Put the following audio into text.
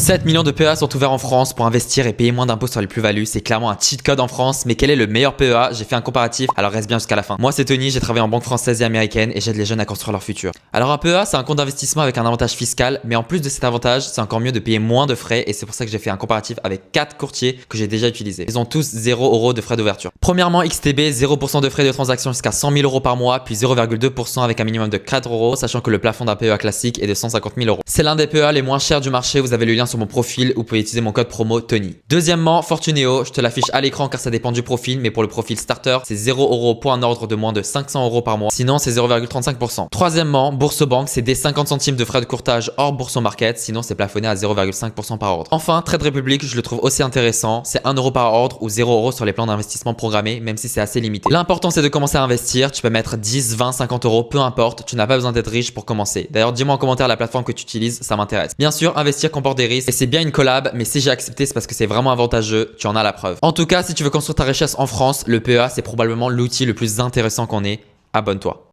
7 millions de PEA sont ouverts en France pour investir et payer moins d'impôts sur les plus-values. C'est clairement un cheat code en France, mais quel est le meilleur PEA? J'ai fait un comparatif, alors reste bien jusqu'à la fin. Moi c'est Tony, j'ai travaillé en banque française et américaine et j'aide les jeunes à construire leur futur. Alors un PEA c'est un compte d'investissement avec un avantage fiscal, mais en plus de cet avantage, c'est encore mieux de payer moins de frais et c'est pour ça que j'ai fait un comparatif avec 4 courtiers que j'ai déjà utilisés. Ils ont tous 0 € de frais d'ouverture. Premièrement XTB, 0% de frais de transaction jusqu'à 100 000 € par mois, puis 0,2% avec un minimum de 4 €, sachant que le plafond d'un PEA classique est de 150 000 €. C'est l'un des PEA les moins chers du marché, vous avez le lien sur mon profil, vous pouvez utiliser mon code promo Tony. Deuxièmement, Fortuneo, je te l'affiche à l'écran car ça dépend du profil, mais pour le profil starter, c'est 0 € pour un ordre de moins de 500 € par mois, sinon c'est 0,35%. Troisièmement, Boursobank, c'est des 50 centimes de frais de courtage hors Bourso Market, sinon c'est plafonné à 0,5% par ordre. Enfin, Trade Republic, je le trouve aussi intéressant, c'est 1 € par ordre ou 0 € sur les plans d'investissement programmés, même si c'est assez limité. L'important c'est de commencer à investir, tu peux mettre 10, 20, 50 €, peu importe, tu n'as pas besoin d'être riche pour commencer. D'ailleurs, dis-moi en commentaire la plateforme que tu utilises, ça m'intéresse. Bien sûr, investir comporte des risques et c'est bien une collab, mais si j'ai accepté, c'est parce que c'est vraiment avantageux, tu en as la preuve. En tout cas, si tu veux construire ta richesse en France, le PEA, c'est probablement l'outil le plus intéressant qu'on ait. Abonne-toi.